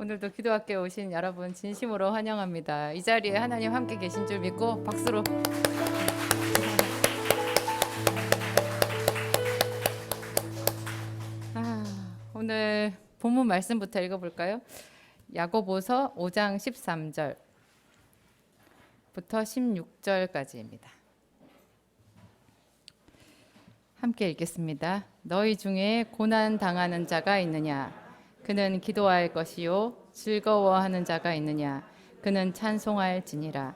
오늘도 기도학교에 오신 여러분 진심으로 환영합니다. 이 자리에 하나님 함께 계신 줄 믿고 박수로. 오늘 본문 말씀부터 읽어볼까요? 야고보서 5장 13절부터 16절까지입니다. 함께 읽겠습니다. 너희 중에 고난 당하는 자가 있느냐? 그는 기도할 것이요. 즐거워하는 자가 있느냐? 그는 찬송할지니라.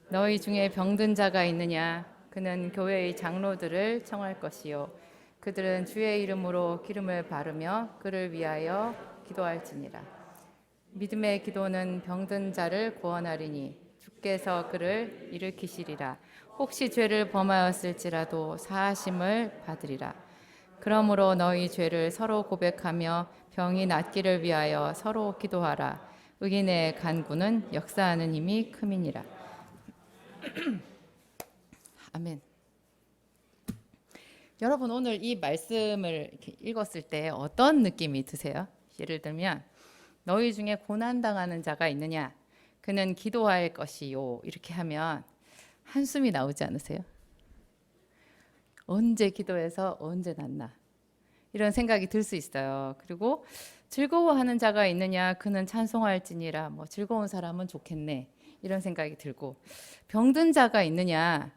너희 중에 병든 자가 있느냐? 그는 교회의 장로들을 청할 것이요. 그들은 주의 이름으로 기름을 바르며 그를 위하여 기도할지니라. 믿음의 기도는 병든 자를 구원하리니 주께서 그를 일으키시리라. 혹시 죄를 범하였을지라도 사하심을 받으리라. 그러므로 너희 죄를 서로 고백하며 병이 낫기를 위하여 서로 기도하라. 의인의 간구는 역사하는 힘이 큼이니라. 아멘. 여러분, 오늘 이 말씀을 이렇게 읽었을 때 어떤 느낌이 드세요? 예를 들면 너희 중에 고난당하는 자가 있느냐? 그는 기도할 것이요. 이렇게 하면 한숨이 나오지 않으세요? 언제 기도해서 언제 낫나? 이런 생각이 들 수 있어요. 그리고 즐거워하는 자가 있느냐? 그는 찬송할지니라. 즐거운 사람은 좋겠네. 이런 생각이 들고, 병든 자가 있느냐?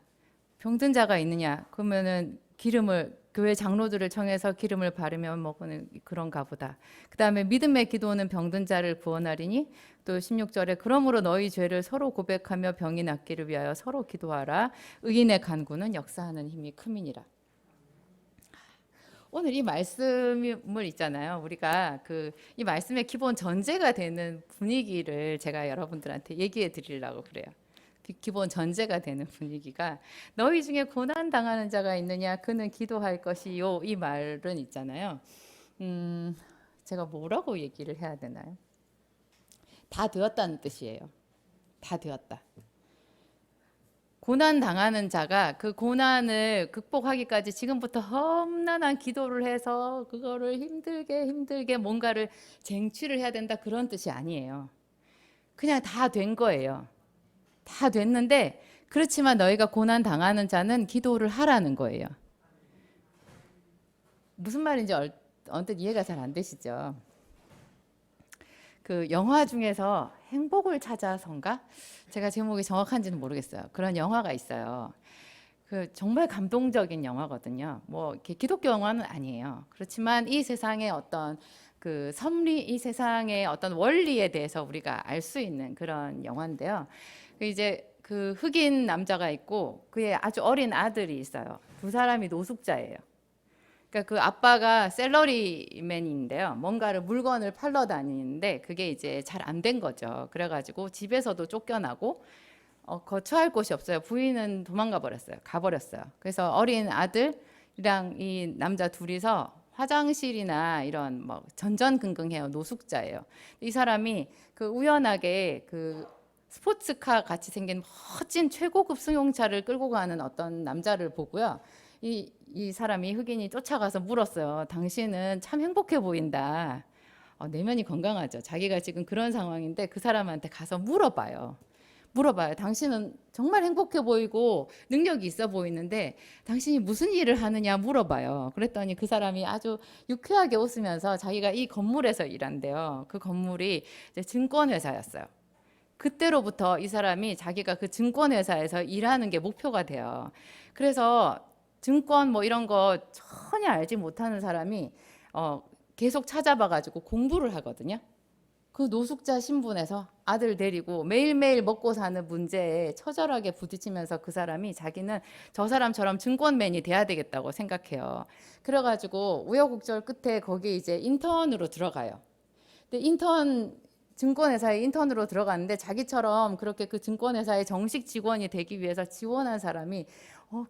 병든 자가 있느냐? 그러면은 기름을, 교회 장로들을 청해서 기름을 바르면 먹는 그런가 보다. 그 다음에 믿음의 기도는 병든 자를 구원하리니, 또 16절에 그러므로 너희 죄를 서로 고백하며 병이 낫기를 위하여 서로 기도하라. 의인의 간구는 역사하는 힘이 큼이니라. 오늘 이 말씀을 있잖아요. 우리가 이 말씀의 기본 전제가 되는 분위기를 제가 여러분들한테 얘기해 드리려고 그래요. 기본 전제가 되는 분위기가, 너희 중에 고난 당하는 자가 있느냐? 그는 기도할 것이요. 이 말은 있잖아요. 제가 뭐라고 얘기를 해야 되나요? 다 되었다는 뜻이에요. 다 되었다. 고난 당하는 자가 그 고난을 극복하기까지 지금부터 험난한 기도를 해서 그거를 힘들게 뭔가를 쟁취를 해야 된다, 그런 뜻이 아니에요. 그냥 다 된 거예요. 다 됐는데, 그렇지만 너희가 고난 당하는 자는 기도를 하라는 거예요. 무슨 말인지 언뜻 이해가 잘 안 되시죠? 그 영화 중에서 행복을 찾아서인가? 제가 제목이 정확한지는 모르겠어요. 그런 영화가 있어요. 정말 감동적인 영화거든요. 이렇게 기독교 영화는 아니에요. 그렇지만 이 세상의 어떤 이 세상의 어떤 원리에 대해서 우리가 알 수 있는 그런 영화인데요. 이제 흑인 남자가 있고 그의 아주 어린 아들이 있어요. 두 사람이 노숙자예요. 그러니까 아빠가 셀러리맨인데요. 뭔가를 물건을 팔러 다니는데 그게 이제 잘 안 된 거죠. 그래가지고 집에서도 쫓겨나고 거처할 곳이 없어요. 부인은 도망가 버렸어요. 가버렸어요. 그래서 어린 아들이랑 이 남자 둘이서 화장실이나 이런 전전긍긍해요. 노숙자예요. 이 사람이 우연하게 스포츠카 같이 생긴 멋진 최고급 승용차를 끌고 가는 어떤 남자를 보고요. 이 사람이, 흑인이 쫓아가서 물었어요. 당신은 참 행복해 보인다. 내면이 건강하죠. 자기가 지금 그런 상황인데 그 사람한테 가서 물어봐요. 당신은 정말 행복해 보이고 능력이 있어 보이는데 당신이 무슨 일을 하느냐 물어봐요. 그랬더니 그 사람이 아주 유쾌하게 웃으면서 자기가 이 건물에서 일한대요. 그 건물이 이제 증권회사였어요. 그때로부터 이 사람이 자기가 그 증권회사에서 일하는 게 목표가 돼요. 그래서 증권 이런 거 전혀 알지 못하는 사람이 계속 찾아봐가지고 공부를 하거든요. 그 노숙자 신분에서 아들 데리고 매일매일 먹고 사는 문제에 처절하게 부딪히면서 그 사람이 자기는 저 사람처럼 증권맨이 돼야 되겠다고 생각해요. 그래가지고 우여곡절 끝에 거기 이제 인턴으로 들어가요. 근데 증권회사에 인턴으로 들어갔는데 자기처럼 그렇게 그 증권회사의 정식 직원이 되기 위해서 지원한 사람이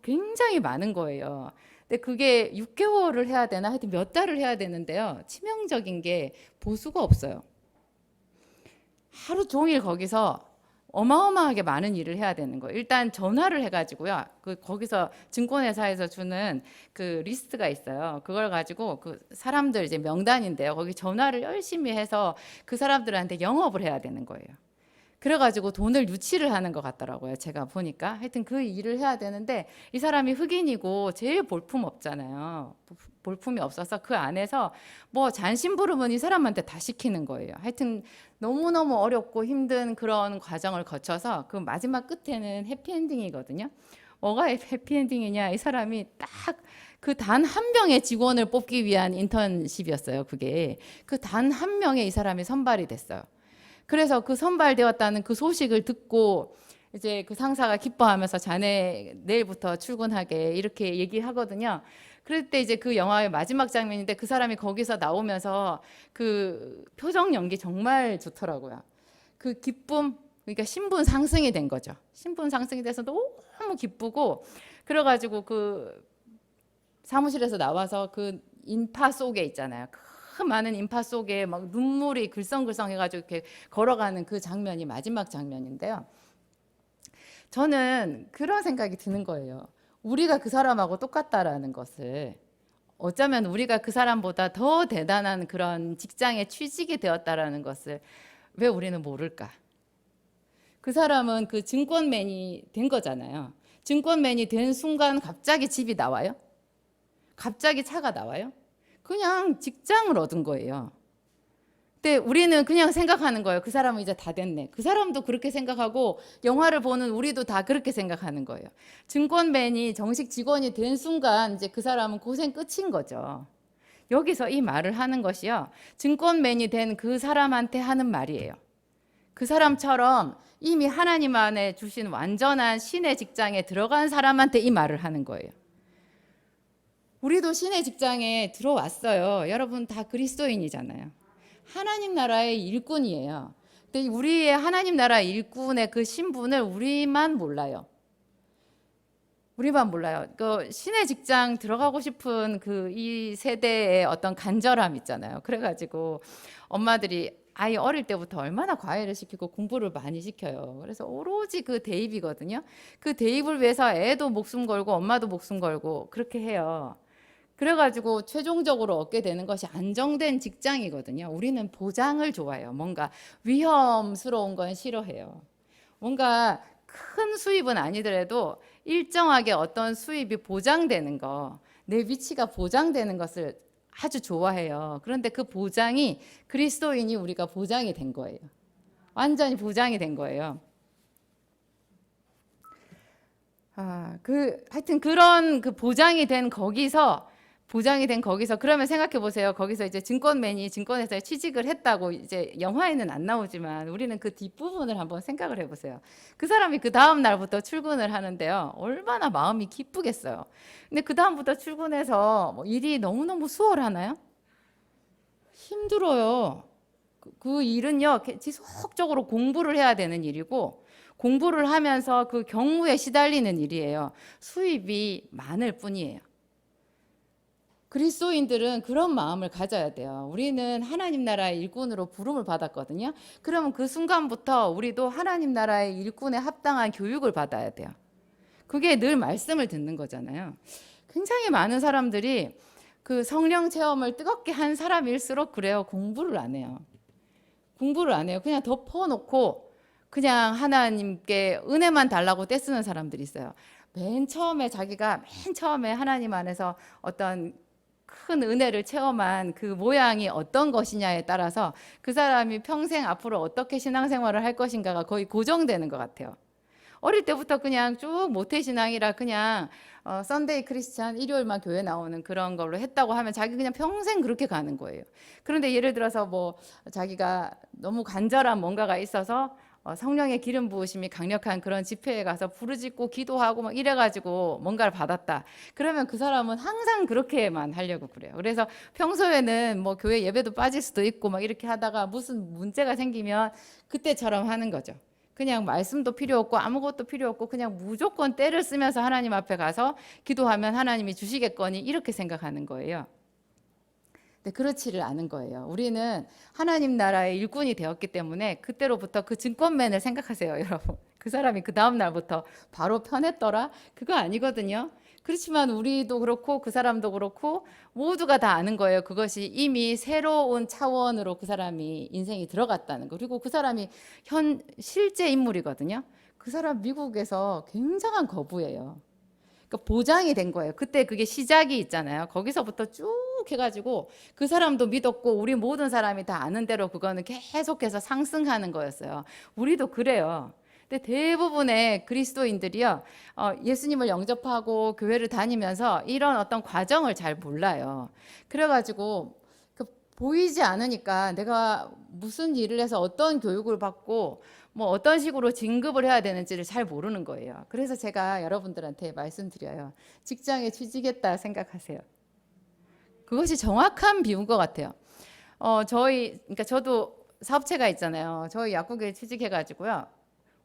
굉장히 많은 거예요. 근데 그게 6개월을 해야 되나? 하여튼 몇 달을 해야 되는데요. 치명적인 게 보수가 없어요. 하루 종일 거기서 어마어마하게 많은 일을 해야 되는 거예요. 일단 전화를 해가지고요. 거기서 증권회사에서 주는 그 리스트가 있어요. 그걸 가지고 그 사람들 이제 명단인데요. 거기 전화를 열심히 해서 그 사람들한테 영업을 해야 되는 거예요. 그래가지고 돈을 유치를 하는 것 같더라고요. 제가 보니까. 하여튼 그 일을 해야 되는데 이 사람이 흑인이고 제일 볼품 없잖아요. 볼품이 없어서 그 안에서 뭐 잔심부름은 이 사람한테 다 시키는 거예요. 하여튼 너무너무 어렵고 힘든 그런 과정을 거쳐서 그 마지막 끝에는 해피엔딩이거든요. 뭐가 해피엔딩이냐? 이 사람이 딱 그 단 한 명의 직원을 뽑기 위한 인턴십이었어요. 그게 그 단 한 명의 이 사람이 선발이 됐어요. 그래서 그 선발되었다는 그 소식을 듣고 이제 그 상사가 기뻐하면서 자네 내일부터 출근하게 이렇게 얘기하거든요. 그럴 때 이제 그 영화의 마지막 장면인데 그 사람이 거기서 나오면서 그 표정 연기 정말 좋더라고요. 그 기쁨, 그러니까 신분 상승이 된 거죠. 신분 상승이 돼서 너무 기쁘고 그래가지고 그 사무실에서 나와서 그 인파 속에 있잖아요. 그 많은 인파 속에 막 눈물이 글썽글썽 해가지고 이렇게 걸어가는 그 장면이 마지막 장면인데요. 저는 그런 생각이 드는 거예요. 우리가 그 사람하고 똑같다라는 것을, 어쩌면 우리가 그 사람보다 더 대단한 그런 직장에 취직이 되었다라는 것을 왜 우리는 모를까? 그 사람은 그 증권맨이 된 거잖아요. 증권맨이 된 순간 갑자기 집이 나와요? 갑자기 차가 나와요? 그냥 직장을 얻은 거예요. 근데 우리는 그냥 생각하는 거예요. 그 사람은 이제 다 됐네. 그 사람도 그렇게 생각하고 영화를 보는 우리도 다 그렇게 생각하는 거예요. 증권맨이 정식 직원이 된 순간 이제 그 사람은 고생 끝인 거죠. 여기서 이 말을 하는 것이요. 증권맨이 된 그 사람한테 하는 말이에요. 그 사람처럼 이미 하나님 안에 주신 완전한 신의 직장에 들어간 사람한테 이 말을 하는 거예요. 우리도 신의 직장에 들어왔어요. 여러분 다 그리스도인이잖아요. 하나님 나라의 일꾼이에요. 근데 우리의 하나님 나라 일꾼의 그 신분을 우리만 몰라요. 우리만 몰라요. 그 신의 직장 들어가고 싶은 그 이 세대의 어떤 간절함 있잖아요. 그래가지고 엄마들이 아이 어릴 때부터 얼마나 과외를 시키고 공부를 많이 시켜요. 그래서 오로지 그 대입이거든요. 그 대입을 위해서 애도 목숨 걸고 엄마도 목숨 걸고 그렇게 해요. 그래가지고 최종적으로 얻게 되는 것이 안정된 직장이거든요. 우리는 보장을 좋아해요. 뭔가 위험스러운 건 싫어해요. 뭔가 큰 수입은 아니더라도 일정하게 어떤 수입이 보장되는 거, 내 위치가 보장되는 것을 아주 좋아해요. 그런데 그 보장이 그리스도인이 우리가 보장이 된 거예요. 완전히 보장이 된 거예요. 하여튼 그런 그 보장이 된 거기서 그러면 생각해 보세요. 거기서 이제 증권맨이 증권회사에 취직을 했다고 이제 영화에는 안 나오지만 우리는 그 뒷부분을 한번 생각을 해 보세요. 그 사람이 그 다음 날부터 출근을 하는데요. 얼마나 마음이 기쁘겠어요. 근데 그 다음부터 출근해서 뭐 일이 너무너무 수월하나요? 힘들어요. 그 일은요. 지속적으로 공부를 해야 되는 일이고 공부를 하면서 그 경무에 시달리는 일이에요. 수입이 많을 뿐이에요. 그리스도인들은 그런 마음을 가져야 돼요. 우리는 하나님 나라의 일꾼으로 부름을 받았거든요. 그러면 그 순간부터 우리도 하나님 나라의 일꾼에 합당한 교육을 받아야 돼요. 그게 늘 말씀을 듣는 거잖아요. 굉장히 많은 사람들이 그 성령 체험을 뜨겁게 한 사람일수록 그래요. 공부를 안 해요. 공부를 안 해요. 그냥 덮어놓고 그냥 하나님께 은혜만 달라고 떼쓰는 사람들이 있어요. 맨 처음에 하나님 안에서 어떤 큰 은혜를 체험한 그 모양이 어떤 것이냐에 따라서 그 사람이 평생 앞으로 어떻게 신앙생활을 할 것인가가 거의 고정되는 것 같아요. 어릴 때부터 그냥 쭉 모태신앙이라 그냥 썬데이 크리스찬 일요일만 교회 나오는 그런 걸로 했다고 하면 자기 그냥 평생 그렇게 가는 거예요. 그런데 예를 들어서 뭐 자기가 너무 간절한 뭔가가 있어서 성령의 기름 부으심이 강력한 그런 집회에 가서 부르짖고 기도하고 막 이래가지고 뭔가를 받았다. 그러면 그 사람은 항상 그렇게만 하려고 그래요. 그래서 평소에는 뭐 교회 예배도 빠질 수도 있고 막 이렇게 하다가 무슨 문제가 생기면 그때처럼 하는 거죠. 그냥 말씀도 필요 없고 아무것도 필요 없고 그냥 무조건 때를 쓰면서 하나님 앞에 가서 기도하면 하나님이 주시겠거니 이렇게 생각하는 거예요. 근데 그렇지를 않은 거예요. 우리는 하나님 나라의 일꾼이 되었기 때문에 그때로부터 그 증권맨을 생각하세요, 여러분. 그 사람이 그 다음 날부터 바로 편했더라? 그거 아니거든요. 그렇지만 우리도 그렇고 그 사람도 그렇고 모두가 다 아는 거예요. 그것이 이미 새로운 차원으로 그 사람이 인생이 들어갔다는 거. 그리고 그 사람이 실제 인물이거든요. 그 사람 미국에서 굉장한 거부예요. 그러니까 보장이 된 거예요. 그때 그게 시작이 있잖아요. 거기서부터 쭉 해가지고 그 사람도 믿었고 우리 모든 사람이 다 아는 대로 그거는 계속해서 상승하는 거였어요. 우리도 그래요. 근데 대부분의 그리스도인들이요, 예수님을 영접하고 교회를 다니면서 이런 어떤 과정을 잘 몰라요. 그래가지고 보이지 않으니까 내가 무슨 일을 해서 어떤 교육을 받고 뭐 어떤 식으로 진급을 해야 되는지를 잘 모르는 거예요. 그래서 제가 여러분들한테 말씀드려요. 직장에 취직했다 생각하세요. 그것이 정확한 비유인 것 같아요. 그러니까 저도 사업체가 있잖아요. 저희 약국에 취직해가지고요.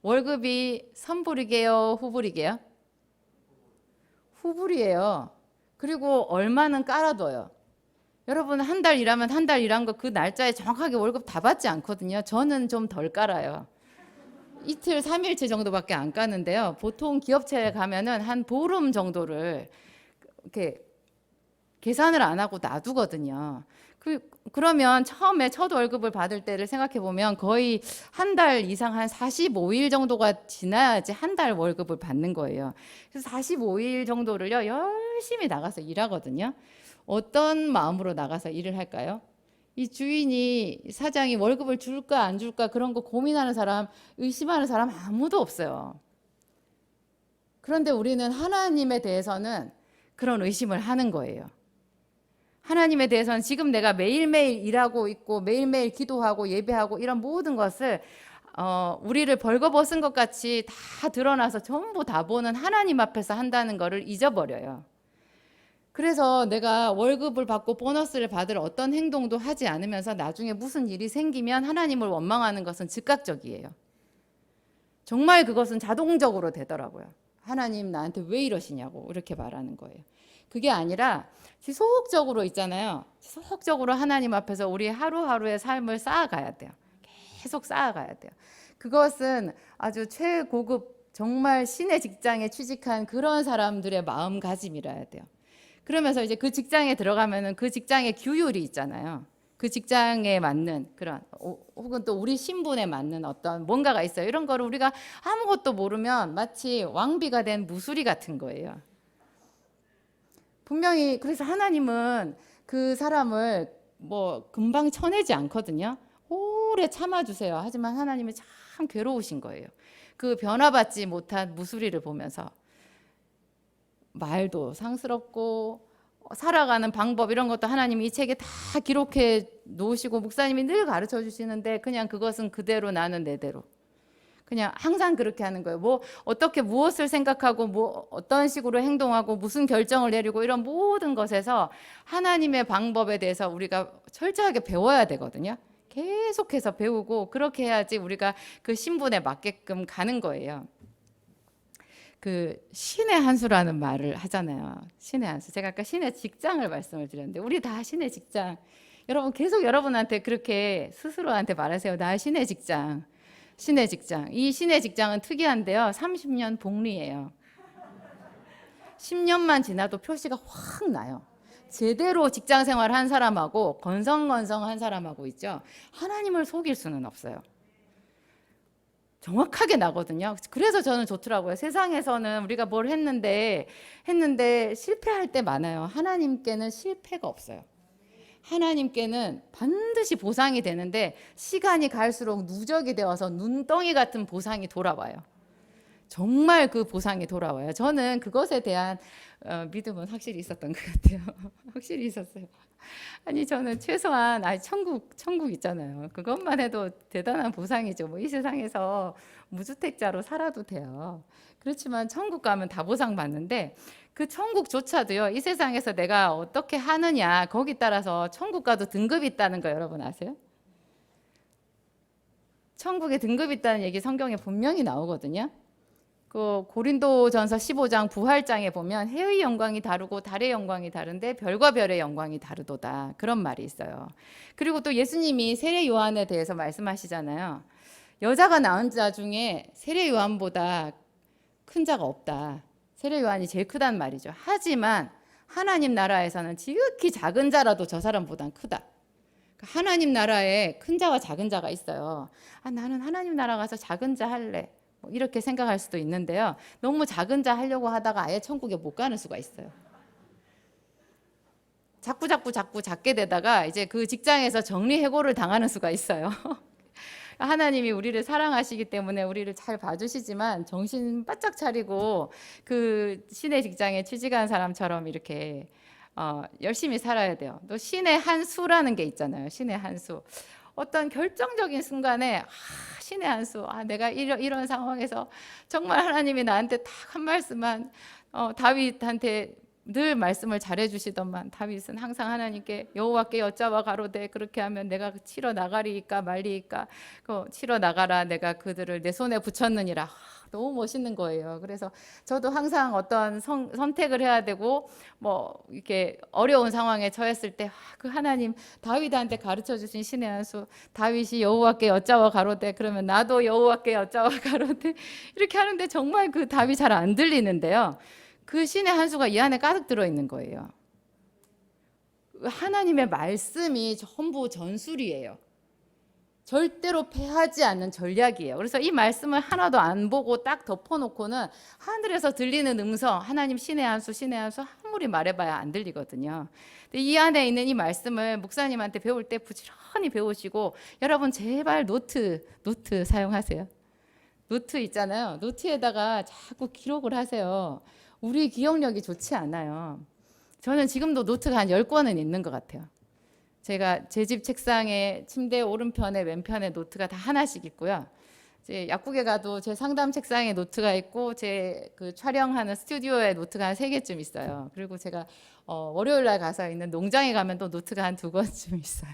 월급이 선불이게요, 후불이게요? 후불이에요. 그리고 얼마는 깔아둬요. 여러분 한 달 일하면 한 달 일한 거 그 날짜에 정확하게 월급 다 받지 않거든요. 저는 좀 덜 깔아요. 이틀, 3일치 정도밖에 안 까는데요. 보통 기업체에 가면은 한 보름 정도를 이렇게 계산을 안 하고 놔두거든요. 그러면 처음에 첫 월급을 받을 때를 생각해 보면 거의 한 달 이상 한 45일 정도가 지나야지 한 달 월급을 받는 거예요. 그래서 45일 정도를요, 열심히 나가서 일하거든요. 어떤 마음으로 나가서 일을 할까요? 이 주인이 사장이 월급을 줄까 안 줄까 그런 거 고민하는 사람, 의심하는 사람 아무도 없어요. 그런데 우리는 하나님에 대해서는 그런 의심을 하는 거예요. 하나님에 대해서는 지금 내가 매일매일 일하고 있고 매일매일 기도하고 예배하고 이런 모든 것을 우리를 벌거벗은 것 같이 다 드러나서 전부 다 보는 하나님 앞에서 한다는 것을 잊어버려요. 그래서 내가 월급을 받고 보너스를 받을 어떤 행동도 하지 않으면서 나중에 무슨 일이 생기면 하나님을 원망하는 것은 즉각적이에요. 정말 그것은 자동적으로 되더라고요. 하나님 나한테 왜 이러시냐고 이렇게 말하는 거예요. 그게 아니라 지속적으로 있잖아요. 지속적으로 하나님 앞에서 우리 하루하루의 삶을 쌓아가야 돼요. 계속 쌓아가야 돼요. 그것은 아주 최고급 정말 신의 직장에 취직한 그런 사람들의 마음가짐이라야 돼요. 그러면서 이제 그 직장에 들어가면은 그 직장의 규율이 있잖아요. 그 직장에 맞는 그런 혹은 또 우리 신분에 맞는 어떤 뭔가가 있어요. 이런 거를 우리가 아무것도 모르면 마치 왕비가 된 무수리 같은 거예요. 분명히 그래서 하나님은 그 사람을 뭐 금방 쳐내지 않거든요. 오래 참아주세요. 하지만 하나님은 참 괴로우신 거예요. 그 변화받지 못한 무수리를 보면서 말도 상스럽고 살아가는 방법 이런 것도 하나님이 이 책에 다 기록해 놓으시고 목사님이 늘 가르쳐 주시는데 그냥 그것은 그대로 나는 내대로 그냥 항상 그렇게 하는 거예요. 뭐 어떻게 무엇을 생각하고 뭐 어떤 식으로 행동하고 무슨 결정을 내리고 이런 모든 것에서 하나님의 방법에 대해서 우리가 철저하게 배워야 되거든요. 계속해서 배우고 그렇게 해야지 우리가 그 신분에 맞게끔 가는 거예요. 그 신의 한 수라는 말을 하잖아요. 신의 한 수. 제가 아까 신의 직장을 말씀을 드렸는데 우리 다 신의 직장. 여러분 계속 여러분한테 그렇게 스스로한테 말하세요. 나 신의 직장. 신의 직장. 이 신의 직장은 특이한데요. 30년 복리예요. 10년만 지나도 표시가 확 나요. 제대로 직장 생활 한 사람하고 건성건성한 사람하고 있죠. 하나님을 속일 수는 없어요. 정확하게 나거든요. 그래서 저는 좋더라고요. 세상에서는 우리가 뭘 했는데 실패할 때 많아요. 하나님께는 실패가 없어요. 하나님께는 반드시 보상이 되는데 시간이 갈수록 누적이 되어서 눈덩이 같은 보상이 돌아와요. 정말 그 보상이 돌아와요. 저는 그것에 대한 믿음은 확실히 있었던 것 같아요. 확실히 있었어요. 아니 저는 최소한 천국 있잖아요. 그것만 해도 대단한 보상이죠. 뭐 이 세상에서 무주택자로 살아도 돼요. 그렇지만 천국 가면 다 보상받는데 그 천국조차도요. 이 세상에서 내가 어떻게 하느냐 거기 따라서 천국 가도 등급이 있다는 거 여러분 아세요? 천국에 등급이 있다는 얘기 성경에 분명히 나오거든요. 그 고린도전서 15장 부활장에 보면 해의 영광이 다르고 달의 영광이 다른데 별과 별의 영광이 다르도다. 그런 말이 있어요. 그리고 또 예수님이 세례 요한에 대해서 말씀하시잖아요. 여자가 낳은 자 중에 세례 요한보다 큰 자가 없다. 세례 요한이 제일 크단 말이죠. 하지만 하나님 나라에서는 지극히 작은 자라도 저 사람보단 크다. 하나님 나라에 큰 자와 작은 자가 있어요. 나는 하나님 나라 가서 작은 자 할래. 뭐 이렇게 생각할 수도 있는데요. 너무 작은 자 하려고 하다가 아예 천국에 못 가는 수가 있어요. 자꾸 작게 되다가 이제 그 직장에서 정리해고를 당하는 수가 있어요. 하나님이 우리를 사랑하시기 때문에 우리를 잘 봐주시지만 정신 바짝 차리고 그 신의 직장에 취직한 사람처럼 이렇게 열심히 살아야 돼요. 또 신의 한 수라는 게 있잖아요. 신의 한 수. 어떤 결정적인 순간에 신의 한 수. 내가 이런 상황에서 정말 하나님이 나한테 딱 한 말씀만 다윗한테 늘 말씀을 잘해주시더만 다윗은 항상 하나님께 여호와께 여짜와 가로되 그렇게 하면 내가 치러 나가리이까 말리이까 치러 나가라 내가 그들을 내 손에 붙였느니라. 너무 멋있는 거예요. 그래서 저도 항상 어떤 선택을 해야 되고 뭐 이렇게 어려운 상황에 처했을 때 그 하나님 다윗한테 가르쳐 주신 신의 한 수 다윗이 여호와께 여짜와 가로되 그러면 나도 여호와께 여짜와 가로되 이렇게 하는데 정말 그 답이 잘 안 들리는데요. 그 신의 한 수가 이 안에 가득 들어있는 거예요. 하나님의 말씀이 전부 전술이에요. 절대로 패하지 않는 전략이에요. 그래서 이 말씀을 하나도 안 보고 딱 덮어놓고는 하늘에서 들리는 음성, 하나님 신의 한 수, 신의 한 수 아무리 말해봐야 안 들리거든요. 근데 이 안에 있는 이 말씀을 목사님한테 배울 때 부지런히 배우시고 여러분 제발 노트 사용하세요. 노트 있잖아요. 노트에다가 자꾸 기록을 하세요. 우리 기억력이 좋지 않아요. 저는 지금도 노트가 한 10권은 있는 것 같아요. 제가 제 집 책상에 침대 오른편에 왼편에 노트가 다 하나씩 있고요. 이제 약국에 가도 제 상담 책상에 노트가 있고 제 그 촬영하는 스튜디오에 노트가 한 3개쯤 있어요. 그리고 제가 월요일 날 가서 있는 농장에 가면 또 노트가 한 2권쯤 있어요.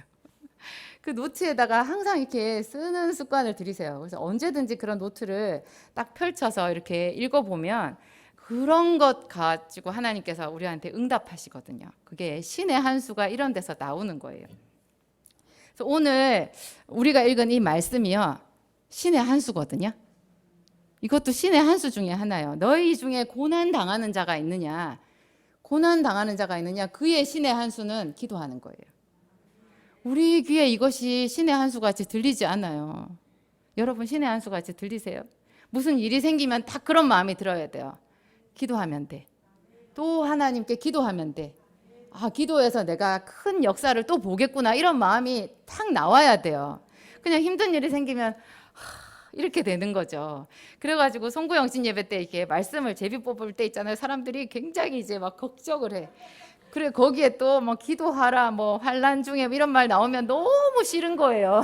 그 노트에다가 항상 이렇게 쓰는 습관을 들이세요. 그래서 언제든지 그런 노트를 딱 펼쳐서 이렇게 읽어보면 그런 것 가지고 하나님께서 우리한테 응답하시거든요. 그게 신의 한 수가 이런 데서 나오는 거예요. 그래서 오늘 우리가 읽은 이 말씀이요. 신의 한 수거든요. 이것도 신의 한 수 중에 하나예요. 너희 중에 고난 당하는 자가 있느냐? 고난 당하는 자가 있느냐? 그의 신의 한 수는 기도하는 거예요. 우리 귀에 이것이 신의 한 수 같이 들리지 않아요. 여러분 신의 한 수 같이 들리세요? 무슨 일이 생기면 딱 그런 마음이 들어야 돼요. 기도하면 돼. 또 하나님께 기도하면 돼. 기도해서 내가 큰 역사를 또 보겠구나. 이런 마음이 탁 나와야 돼요. 그냥 힘든 일이 생기면 이렇게 되는 거죠. 그래가지고 송구영신 예배 때 이렇게 말씀을 제비 뽑을 때 있잖아요. 사람들이 굉장히 이제 막 걱정을 해. 그래 거기에 또 뭐 기도하라, 뭐 환난 중에 이런 말 나오면 너무 싫은 거예요.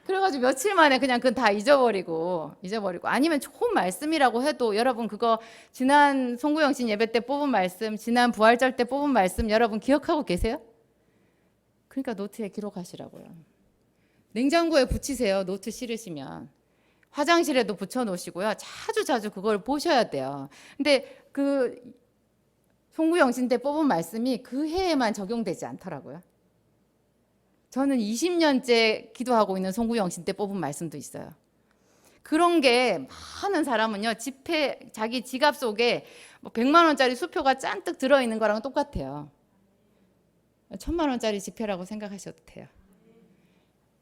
그래가지고 며칠 만에 그냥 그건 다 잊어버리고 아니면 좋은 말씀이라고 해도 여러분 그거 지난 송구영신 예배 때 뽑은 말씀, 지난 부활절 때 뽑은 말씀 여러분 기억하고 계세요? 그러니까 노트에 기록하시라고요. 냉장고에 붙이세요. 노트 싫으시면. 화장실에도 붙여놓으시고요. 자주 그걸 보셔야 돼요. 근데 그 송구영신 때 뽑은 말씀이 그 해에만 적용되지 않더라고요. 저는 20년째 기도하고 있는 송구영신 때 뽑은 말씀도 있어요. 그런 게 많은 사람은요. 자기 지갑 속에 뭐 100만 원짜리 수표가 잔뜩 들어있는 거랑 똑같아요. 1000만 원짜리 지폐라고 생각하셔도 돼요.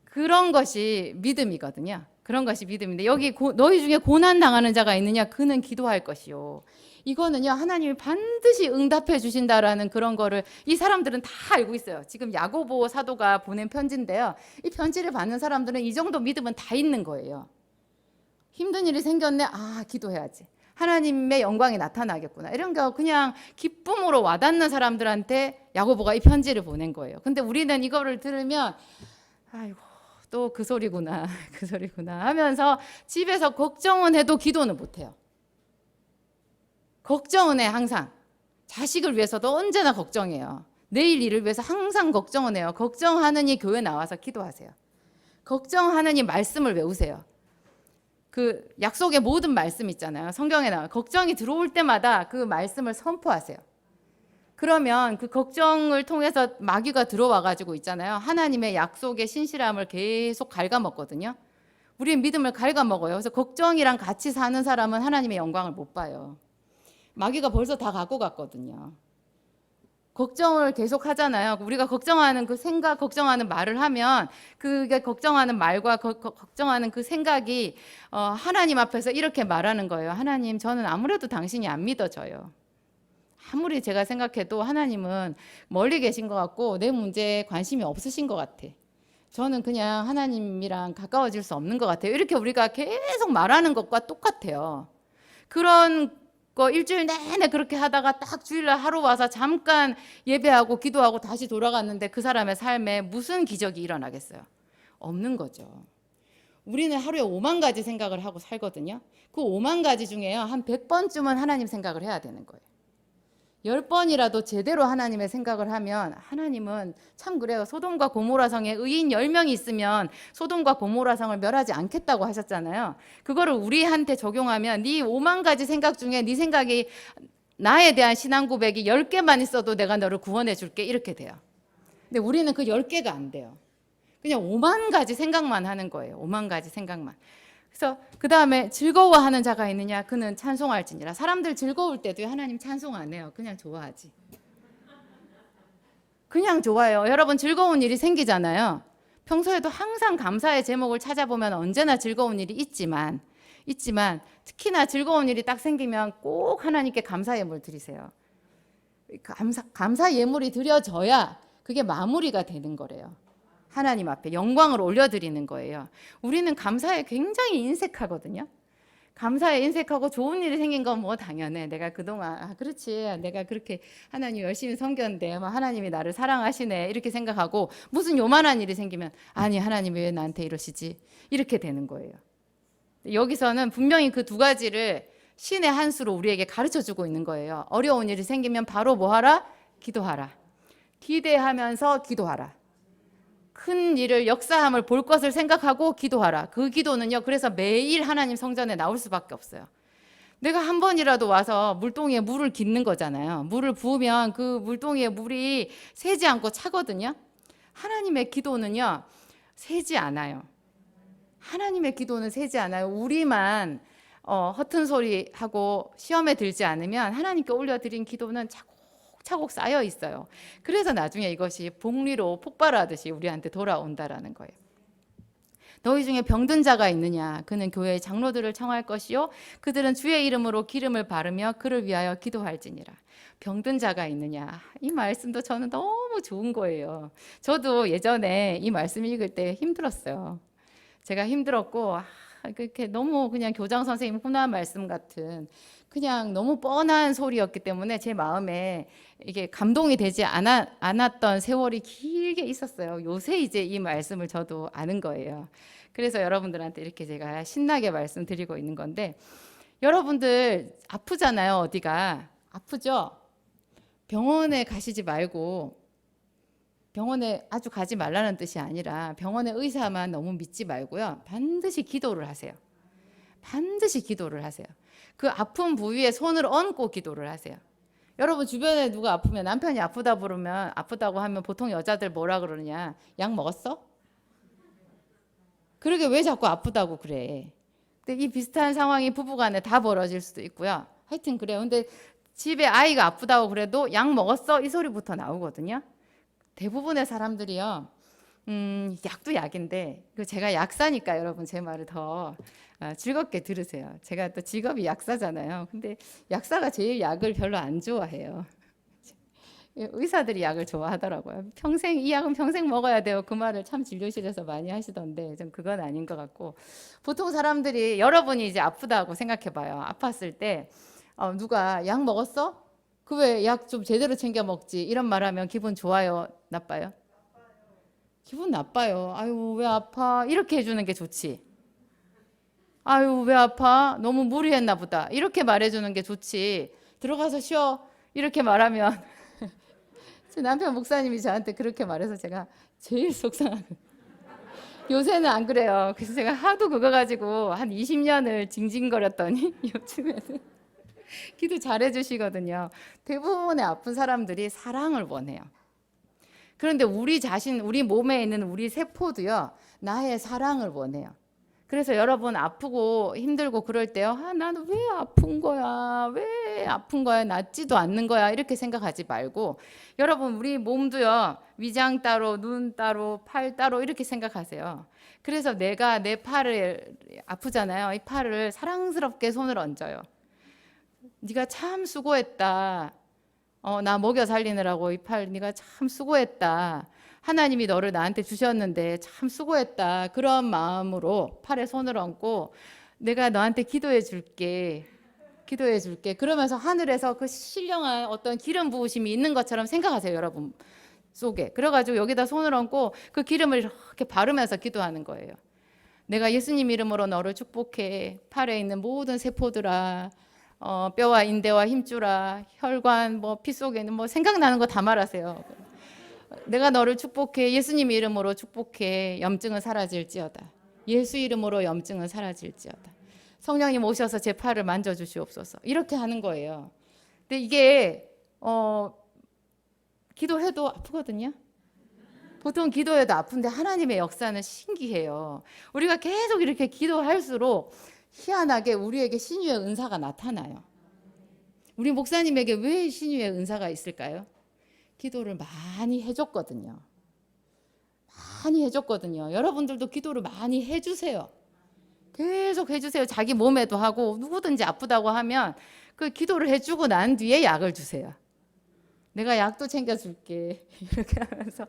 그런 것이 믿음이거든요. 그런 것이 믿음인데 여기 너희 중에 고난 당하는 자가 있느냐? 그는 기도할 것이요. 이거는요 하나님이 반드시 응답해 주신다라는 그런 거를 이 사람들은 다 알고 있어요. 지금 야고보 사도가 보낸 편지인데요. 이 편지를 받는 사람들은 이 정도 믿음은 다 있는 거예요. 힘든 일이 생겼네. 기도해야지. 하나님의 영광이 나타나겠구나. 이런 거 그냥 기쁨으로 와닿는 사람들한테 야고보가 이 편지를 보낸 거예요. 근데 우리는 이거를 들으면 아이고 또 그 소리구나 그 소리구나 하면서 집에서 걱정은 해도 기도는 못해요. 걱정은 해 항상. 자식을 위해서도 언제나 걱정해요. 내일 일을 위해서 항상 걱정은 해요. 걱정하느니 교회 나와서 기도하세요. 걱정하느니 말씀을 외우세요. 그 약속의 모든 말씀 있잖아요. 성경에 나와 걱정이 들어올 때마다 그 말씀을 선포하세요. 그러면 그 걱정을 통해서 마귀가 들어와 가지고 있잖아요. 하나님의 약속의 신실함을 계속 갉아먹거든요. 우리의 믿음을 갉아먹어요. 그래서 걱정이랑 같이 사는 사람은 하나님의 영광을 못 봐요. 마귀가 벌써 다 갖고 갔거든요. 걱정을 계속 하잖아요. 우리가 걱정하는 그 생각, 걱정하는 말을 하면 그게 걱정하는 말과 걱정하는 그 생각이 하나님 앞에서 이렇게 말하는 거예요. 하나님, 저는 아무래도 당신이 안 믿어져요. 아무리 제가 생각해도 하나님은 멀리 계신 것 같고 내 문제에 관심이 없으신 것 같아. 저는 그냥 하나님이랑 가까워질 수 없는 것 같아요. 이렇게 우리가 계속 말하는 것과 똑같아요. 그런 거 일주일 내내 그렇게 하다가 딱 주일날 하루 와서 잠깐 예배하고 기도하고 다시 돌아갔는데 그 사람의 삶에 무슨 기적이 일어나겠어요? 없는 거죠. 우리는 하루에 5만 가지 생각을 하고 살거든요. 그 5만 가지 중에요, 한 100번쯤은 하나님 생각을 해야 되는 거예요. 10번이라도 제대로 하나님의 생각을 하면 하나님은 참 그래요. 소돔과 고모라 성에 의인 10명이 있으면 소돔과 고모라 성을 멸하지 않겠다고 하셨잖아요. 그거를 우리한테 적용하면 네 5만 가지 생각 중에 네 생각이 나에 대한 신앙 고백이 10개만 있어도 내가 너를 구원해 줄게 이렇게 돼요. 근데 우리는 그 10개가 안 돼요. 그냥 5만 가지 생각만 하는 거예요. 5만 가지 생각만. 그래서 그 다음에 즐거워하는 자가 있느냐? 그는 찬송할지니라. 사람들 즐거울 때도 하나님 찬송 안 해요. 그냥 좋아하지. 그냥 좋아요. 여러분 즐거운 일이 생기잖아요. 평소에도 항상 감사의 제목을 찾아보면 언제나 즐거운 일이 있지만 특히나 즐거운 일이 딱 생기면 꼭 하나님께 감사 예물 드리세요. 감사 예물이 드려져야 그게 마무리가 되는 거래요. 하나님 앞에 영광을 올려드리는 거예요. 우리는 감사에 굉장히 인색하거든요. 감사에 인색하고 좋은 일이 생긴 건 뭐 당연해. 내가 그동안 그렇지. 내가 그렇게 하나님 열심히 섬겼는데 뭐 하나님이 나를 사랑하시네. 이렇게 생각하고 무슨 요만한 일이 생기면 아니 하나님이 왜 나한테 이러시지? 이렇게 되는 거예요. 여기서는 분명히 그 두 가지를 신의 한 수로 우리에게 가르쳐주고 있는 거예요. 어려운 일이 생기면 바로 뭐 하라? 기도하라. 기대하면서 기도하라. 큰 일을 역사함을 볼 것을 생각하고 기도하라. 그 기도는요. 그래서 매일 하나님 성전에 나올 수밖에 없어요. 내가 한 번이라도 와서 물동이에 물을 깃는 거잖아요. 물을 부으면 그 물동이에 물이 새지 않고 차거든요. 하나님의 기도는요. 새지 않아요. 하나님의 기도는 새지 않아요. 우리만 허튼 소리 하고 시험에 들지 않으면 하나님께 올려드린 기도는 차곡차곡 쌓여 있어요. 그래서 나중에 이것이 복리로 폭발하듯이 우리한테 돌아온다라는 거예요. 너희 중에 병든 자가 있느냐? 그는 교회의 장로들을 청할 것이요 그들은 주의 이름으로 기름을 바르며 그를 위하여 기도할지니라. 병든 자가 있느냐? 이 말씀도 저는 너무 좋은 거예요. 저도 예전에 이 말씀 읽을 때 힘들었어요. 제가 힘들었고 그렇게 너무 그냥 교장 선생님 훈화 말씀 같은 그냥 너무 뻔한 소리였기 때문에 제 마음에 이게 감동이 되지 않았던 세월이 길게 있었어요. 요새 이제 이 말씀을 저도 아는 거예요. 그래서 여러분들한테 이렇게 제가 신나게 말씀드리고 있는 건데, 여러분들 아프잖아요. 어디가 아프죠? 병원에 가시지 말고, 병원에 아주 가지 말라는 뜻이 아니라 병원의 의사만 너무 믿지 말고요. 반드시 기도를 하세요. 반드시 기도를 하세요. 그 아픈 부위에 손을 얹고 기도를 하세요. 여러분 주변에 누가 아프면, 남편이 아프다고 하면 보통 여자들 뭐라 그러느냐? 약 먹었어? 그러게 왜 자꾸 아프다고 그래? 근데 이 비슷한 상황이 부부간에 다 벌어질 수도 있고요. 하여튼 그래요. 근데 집에 아이가 아프다고 그래도 약 먹었어? 이 소리부터 나오거든요. 대부분의 사람들이요. 약도 약인데 제가 약사니까 여러분 제 말을 더 즐겁게 들으세요. 제가 또 직업이 약사잖아요. 근데 약사가 제일 약을 별로 안 좋아해요. 의사들이 약을 좋아하더라고요. 이 약은 평생 먹어야 돼요. 그 말을 참 진료실에서 많이 하시던데 좀 그건 아닌 것 같고, 보통 사람들이, 여러분이 이제 아프다고 생각해봐요. 아팠을 때 누가 약 먹었어? 그 왜 약 좀 제대로 챙겨 먹지? 이런 말하면 기분 좋아요? 나빠요? 기분 나빠요. 아유 왜 아파? 이렇게 해주는 게 좋지. 아유 왜 아파? 너무 무리했나 보다. 이렇게 말해주는 게 좋지. 들어가서 쉬어. 이렇게 말하면 제 남편 목사님이 저한테 그렇게 말해서 제가 제일 속상하거든요. 요새는 안 그래요. 그래서 제가 하도 그거 가지고 한 20년을 징징거렸더니 요즘에는 기도 잘해 주시거든요. 대부분의 아픈 사람들이 사랑을 원해요. 그런데 우리 자신, 우리 몸에 있는 우리 세포도요, 나의 사랑을 원해요. 그래서 여러분 아프고 힘들고 그럴 때요, 나는 왜 아픈 거야? 왜 아픈 거야? 낫지도 않는 거야? 이렇게 생각하지 말고, 여러분 우리 몸도요, 위장 따로, 눈 따로, 팔 따로 이렇게 생각하세요. 그래서 내가 내 팔을 아프잖아요. 이 팔을 사랑스럽게 손을 얹어요. 네가 참 수고했다. 나 먹여 살리느라고 이 팔 네가 참 수고했다. 하나님이 너를 나한테 주셨는데 참 수고했다. 그런 마음으로 팔에 손을 얹고 내가 너한테 기도해 줄게. 기도해 줄게. 그러면서 하늘에서 그 신령한 어떤 기름 부으심이 있는 것처럼 생각하세요, 여러분 속에. 그래가지고 여기다 손을 얹고 그 기름을 이렇게 바르면서 기도하는 거예요. 내가 예수님 이름으로 너를 축복해. 팔에 있는 모든 세포들아, 뼈와 인대와 힘줄아, 혈관, 피 속에 있는 생각나는 거 다 말하세요. 내가 너를 축복해. 예수님 이름으로 축복해. 염증은 사라질지어다. 예수 이름으로 염증은 사라질지어다. 성령님 오셔서 제 팔을 만져주시옵소서. 이렇게 하는 거예요. 근데 이게 기도해도 아프거든요. 보통 기도해도 아픈데 하나님의 역사는 신기해요. 우리가 계속 이렇게 기도할수록 희한하게 우리에게 신유의 은사가 나타나요. 우리 목사님에게 왜 신유의 은사가 있을까요? 기도를 많이 해줬거든요. 많이 해줬거든요. 여러분들도 기도를 많이 해주세요. 계속 해주세요. 자기 몸에도 하고 누구든지 아프다고 하면 그 기도를 해주고 난 뒤에 약을 주세요. 내가 약도 챙겨줄게. 이렇게 하면서.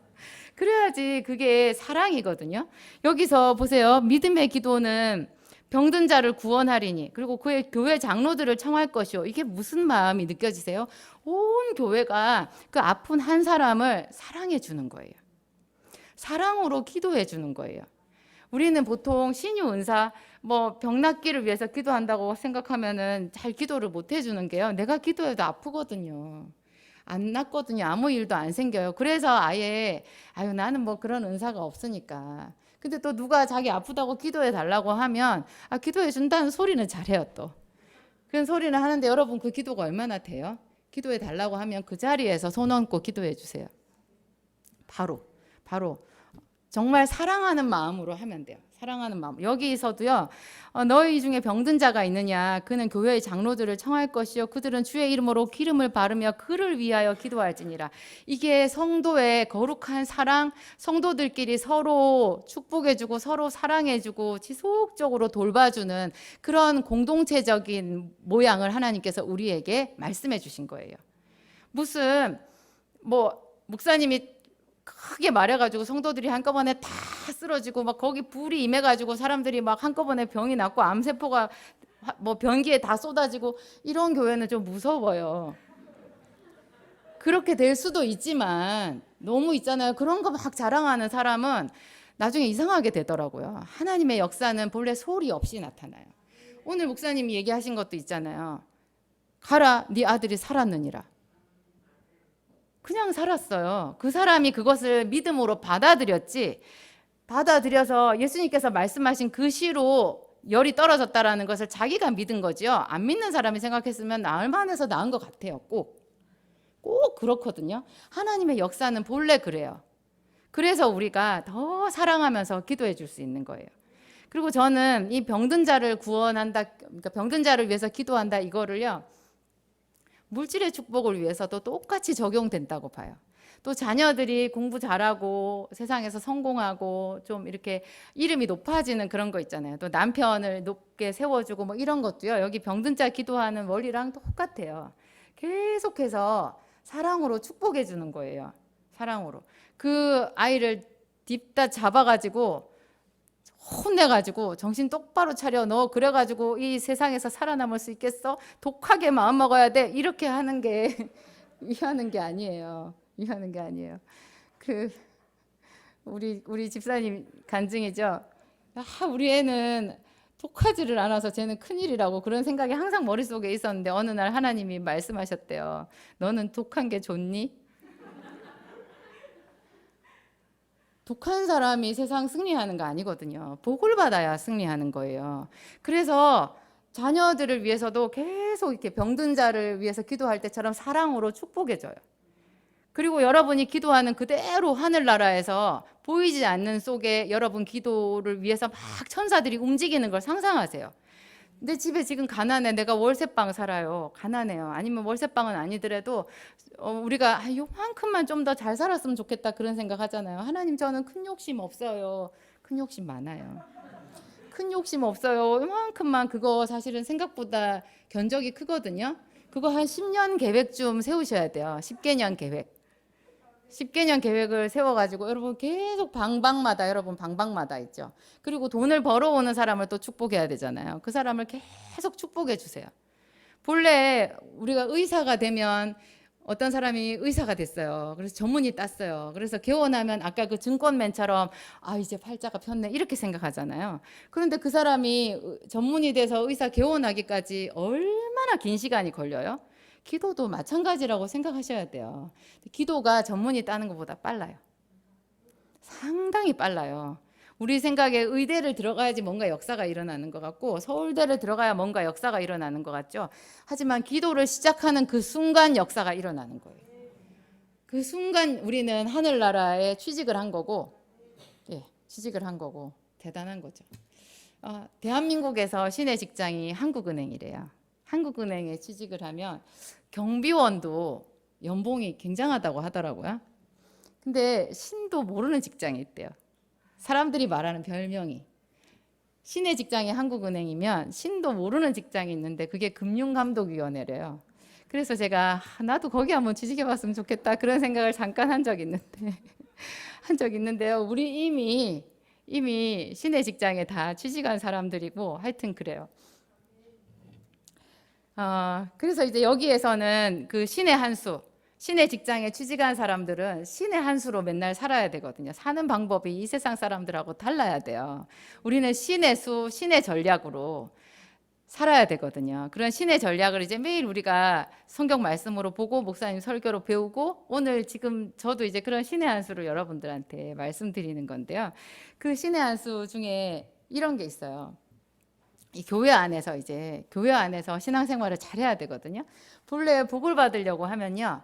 그래야지 그게 사랑이거든요. 여기서 보세요. 믿음의 기도는 병든 자를 구원하리니 그리고 그의 교회 장로들을 청할 것이요. 이게 무슨 마음이 느껴지세요? 온 교회가 그 아픈 한 사람을 사랑해 주는 거예요. 사랑으로 기도해 주는 거예요. 우리는 보통 신유 은사 병 낫기를 위해서 기도한다고 생각하면은 잘 기도를 못 해주는 게요. 내가 기도해도 아프거든요. 안 낫거든요. 아무 일도 안 생겨요. 그래서 아예 나는 그런 은사가 없으니까. 근데 또 누가 자기 아프다고 기도해 달라고 하면 기도해 준다는 소리는 잘해요 또. 그런 소리는 하는데 여러분 그 기도가 얼마나 돼요? 기도해 달라고 하면 그 자리에서 손 얹고 기도해 주세요. 바로 정말 사랑하는 마음으로 하면 돼요. 사랑하는 마음. 여기서도요. 너희 중에 병든 자가 있느냐? 그는 교회의 장로들을 청할 것이요. 그들은 주의 이름으로 기름을 바르며 그를 위하여 기도할지니라. 이게 성도의 거룩한 사랑, 성도들끼리 서로 축복해주고 서로 사랑해주고 지속적으로 돌봐주는 그런 공동체적인 모양을 하나님께서 우리에게 말씀해 주신 거예요. 무슨 목사님이 크게 말해가지고 성도들이 한꺼번에 다 쓰러지고 거기 불이 임해가지고 사람들이 한꺼번에 병이 났고 암세포가 변기에 다 쏟아지고 이런 교회는 좀 무서워요. 그렇게 될 수도 있지만 너무 있잖아요. 그런 거 막 자랑하는 사람은 나중에 이상하게 되더라고요. 하나님의 역사는 본래 소리 없이 나타나요. 오늘 목사님이 얘기하신 것도 있잖아요. 가라, 네 아들이 살았느니라. 그냥 살았어요. 그 사람이 그것을 믿음으로 받아들여서 예수님께서 말씀하신 그 시로 열이 떨어졌다라는 것을 자기가 믿은 거죠. 안 믿는 사람이 생각했으면 나을 만해서 나은 것 같아요. 꼭 그렇거든요. 하나님의 역사는 본래 그래요. 그래서 우리가 더 사랑하면서 기도해 줄 수 있는 거예요. 그리고 저는 이 병든 자를 구원한다, 그러니까 병든 자를 위해서 기도한다 이거를요. 물질의 축복을 위해서도 똑같이 적용된다고 봐요. 또 자녀들이 공부 잘하고 세상에서 성공하고 좀 이렇게 이름이 높아지는 그런 거 있잖아요. 또 남편을 높게 세워주고 이런 것도요. 여기 병든 자 기도하는 원리랑 똑같아요. 계속해서 사랑으로 축복해 주는 거예요. 사랑으로. 그 아이를 딥다 잡아가지고 혼내가지고 정신 똑바로 차려. 너 그래가지고 이 세상에서 살아남을 수 있겠어? 독하게 마음 먹어야 돼. 이렇게 하는 게 위하는 게 아니에요. 위하는 게 아니에요. 우리 집사님 간증이죠. 우리 애는 독하지를 않아서 쟤는 큰일이라고 그런 생각이 항상 머릿속에 있었는데 어느 날 하나님이 말씀하셨대요. 너는 독한 게 좋니? 독한 사람이 세상 승리하는 거 아니거든요. 복을 받아야 승리하는 거예요. 그래서 자녀들을 위해서도 계속 이렇게 병든 자를 위해서 기도할 때처럼 사랑으로 축복해줘요. 그리고 여러분이 기도하는 그대로 하늘나라에서 보이지 않는 속에 여러분 기도를 위해서 막 천사들이 움직이는 걸 상상하세요. 내 집에 지금 가난해. 내가 월세방 살아요. 가난해요. 아니면 월세방은 아니더라도 우리가 요만큼만 좀 더 잘 살았으면 좋겠다 그런 생각 하잖아요. 하나님, 저는 큰 욕심 없어요. 큰 욕심 많아요. 큰 욕심 없어요. 요만큼만. 그거 사실은 생각보다 견적이 크거든요. 그거 한 10년 계획 좀 세우셔야 돼요. 10개년 계획. 10개년 계획을 세워가지고 여러분 계속 방방마다, 여러분 방방마다 있죠. 그리고 돈을 벌어오는 사람을 또 축복해야 되잖아요. 그 사람을 계속 축복해 주세요. 본래 우리가 의사가 되면 어떤 사람이 의사가 됐어요. 그래서 전문의 땄어요. 그래서 개원하면 아까 그 증권맨처럼 이제 팔자가 폈네 이렇게 생각하잖아요. 그런데 그 사람이 전문의 돼서 의사 개원하기까지 얼마나 긴 시간이 걸려요? 기도도 마찬가지라고 생각하셔야 돼요. 기도가 전문의 따는 것보다 빨라요. 상당히 빨라요. 우리 생각에 의대를 들어가야지 뭔가 역사가 일어나는 것 같고 서울대를 들어가야 뭔가 역사가 일어나는 것 같죠. 하지만 기도를 시작하는 그 순간 역사가 일어나는 거예요. 그 순간 우리는 하늘나라에 취직을 한 거고, 취직을 한 거고 대단한 거죠. 대한민국에서 시내 직장이 한국은행이래요. 한국은행에 취직을 하면 경비원도 연봉이 굉장하다고 하더라고요. 근데 신도 모르는 직장이 있대요. 사람들이 말하는 별명이. 신의 직장이 한국은행이면 신도 모르는 직장이 있는데 그게 금융감독위원회래요. 그래서 제가 나도 거기 한번 취직해봤으면 좋겠다 그런 생각을 잠깐 한 적 있는데요. 우리 이미 신의 직장에 다 취직한 사람들이고 하여튼 그래요. 그래서 이제 여기에서는 그 신의 한 수, 신의 직장에 취직한 사람들은 신의 한 수로 맨날 살아야 되거든요. 사는 방법이 이 세상 사람들하고 달라야 돼요. 우리는 신의 수, 신의 전략으로 살아야 되거든요. 그런 신의 전략을 이제 매일 우리가 성경 말씀으로 보고 목사님 설교로 배우고 오늘 지금 저도 이제 그런 신의 한 수를 여러분들한테 말씀드리는 건데요. 그 신의 한 수 중에 이런 게 있어요. 이 교회 안에서 신앙생활을 잘해야 되거든요. 본래 복을 받으려고 하면요,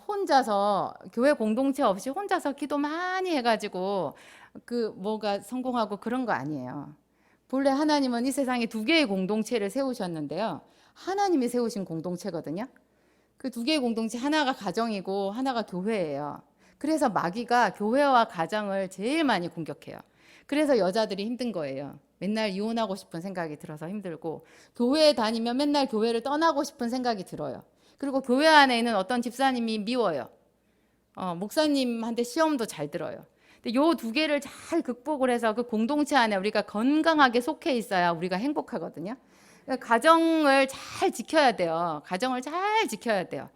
혼자서 교회 공동체 없이 혼자서 기도 많이 해가지고 그 뭐가 성공하고 그런 거 아니에요. 본래 하나님은 이 세상에 두 개의 공동체를 세우셨는데요, 하나님이 세우신 공동체거든요. 그 두 개의 공동체, 하나가 가정이고 하나가 교회예요. 그래서 마귀가 교회와 가정을 제일 많이 공격해요. 그래서 여자들이 힘든 거예요. 맨날 이혼하고 싶은 생각이 들어서 힘들고, 교회에 다니면 맨날 교회를 떠나고 싶은 생각이 들어요. 그리고 교회 안에 있는 어떤 집사님이 미워요. 목사님한테 시험도 잘 들어요. 근데 요 두 개를 잘 극복을 해서 그 공동체 안에 우리가 건강하게 속해 있어야 우리가 행복하거든요. 그러니까 가정을 잘 지켜야 돼요. 가정을 잘 지켜야 돼요.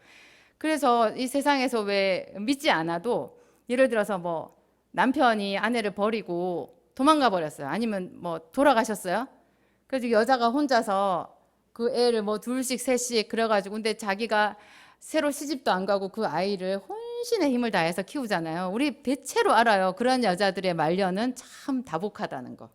그래서 이 세상에서 왜 믿지 않아도 예를 들어서 뭐 남편이 아내를 버리고 도망가 버렸어요. 아니면 뭐 돌아가셨어요. 그래서 여자가 혼자서 그 애를 뭐 둘씩 셋씩 그래가지고, 근데 자기가 새로 시집도 안 가고 그 아이를 혼신의 힘을 다해서 키우잖아요. 우리 대체로 알아요. 그런 여자들의 말년은 참 다복하다는 거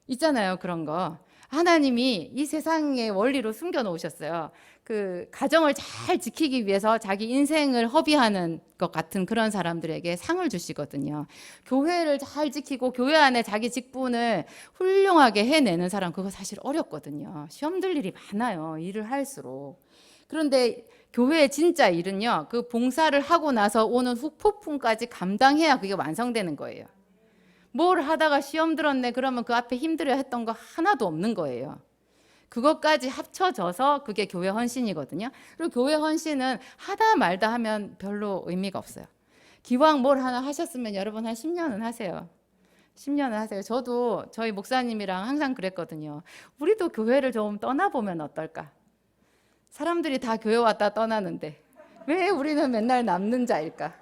있잖아요. 그런 거 하나님이 이 세상의 원리로 숨겨 놓으셨어요. 그 가정을 잘 지키기 위해서 자기 인생을 허비하는 것 같은 그런 사람들에게 상을 주시거든요. 교회를 잘 지키고 교회 안에 자기 직분을 훌륭하게 해내는 사람, 그거 사실 어렵거든요. 시험 들 일이 많아요. 일을 할수록. 그런데 교회의 진짜 일은요, 그 봉사를 하고 나서 오는 후폭풍까지 감당해야 그게 완성되는 거예요. 뭘 하다가 시험 들었네 그러면 그 앞에 힘들어 했던 거 하나도 없는 거예요. 그것까지 합쳐져서 그게 교회 헌신이거든요. 그리고 교회 헌신은 하다 말다 하면 별로 의미가 없어요. 기왕 뭘 하나 하셨으면 여러분 한 10년은 하세요. 10년은 하세요. 저도 저희 목사님이랑 항상 그랬거든요. 우리도 교회를 좀 떠나보면 어떨까? 사람들이 다 교회 왔다 떠나는데 왜 우리는 맨날 남는 자일까?